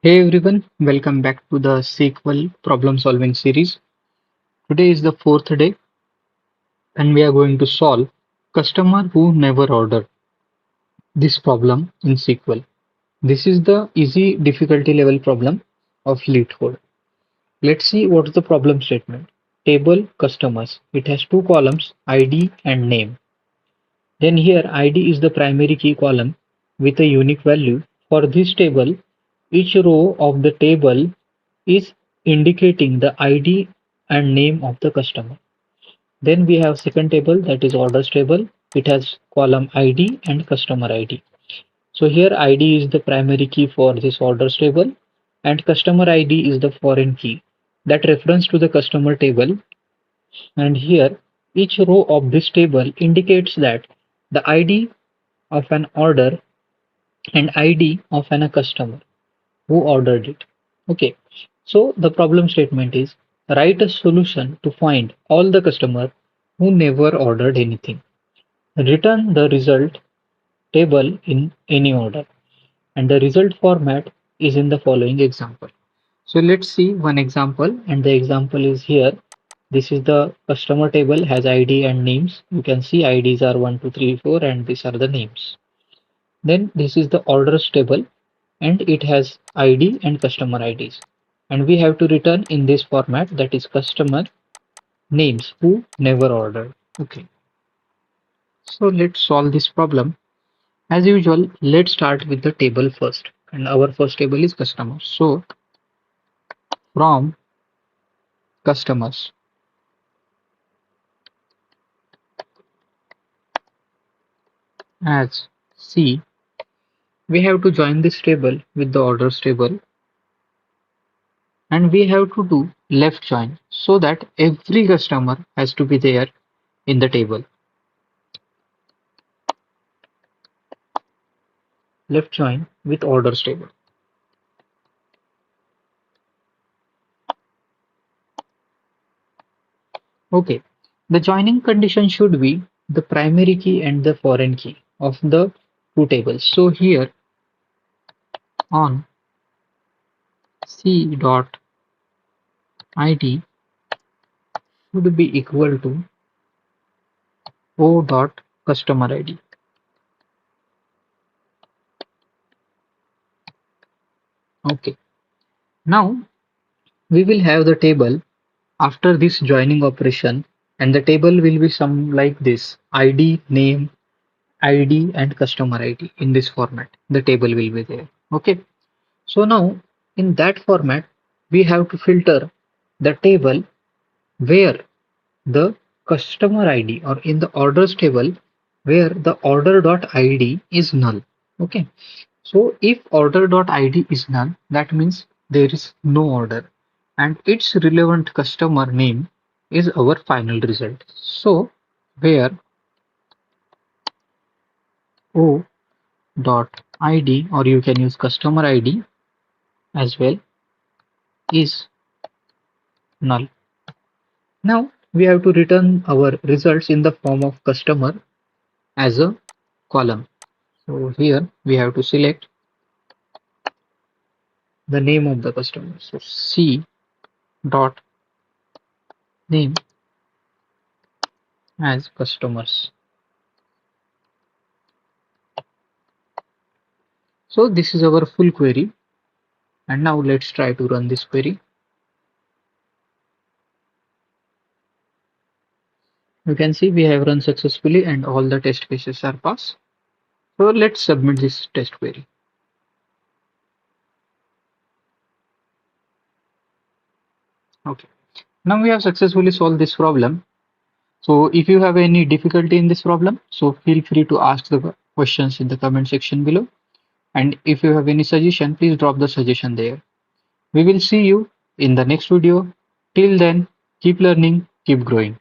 Hey everyone, welcome back to the SQL problem solving series. Today is the fourth day and we are going to solve customer who never ordered this problem in SQL. This is the easy difficulty level problem of Leetcode. Let's see what's the problem statement. Table customers. It has two columns, ID and name. Then here ID is the primary key column with a unique value. For this table, each row of the table is indicating the ID and name of the customer. Then we have second table, that is orders table. It has column ID and customer ID. So here ID is the primary key for this orders table and customer ID is the foreign key that reference to the customer table. And here each row of this table indicates that the ID of an order and ID of a customer who ordered it. Okay, so the problem statement is write a solution to find all the customer who never ordered anything. Return the result table in any order, and the result format is in the following example. So let's see one example, and the example is here. This is the customer table, has ID and names. You can see IDs are 1, 2, 3, 4, and these are the names. Then this is the orders table and it has ID and customer IDs. And we have to return in this format, that is customer names who never ordered. Okay. So let's solve this problem. As usual, let's start with the table first. And our first table is customers. So from customers, as C, we have to join this table with the orders table and we have to do left join so that every customer has to be there in the table. Left join with orders table. Okay, the joining condition should be the primary key and the foreign key of the two tables. So here on C dot ID should be equal to O dot customer ID. Okay, now we will have the table after this joining operation, and the table will be some like this: ID, name, ID, and customer ID. In this format, the table will be there. Okay, so now in that format, we have to filter the table where the customer ID, or in the orders table where the order.id is null. Okay, so if order.id is null, that means there is no order and its relevant customer name is our final result. So where o.id, or you can use customer ID as well, is null. Now we have to return our results in the form of customer as a column. So here we have to select the name of the customer. So C dot name as customers. So this is our full query. And now let's try to run this query. You can see we have run successfully and all the test cases are passed. So let's submit this test query. Okay. Now we have successfully solved this problem. So if you have any difficulty in this problem, so feel free to ask the questions in the comment section below. And if you have any suggestion, please drop the suggestion there. We will see you in the next video. Till then, keep learning, keep growing.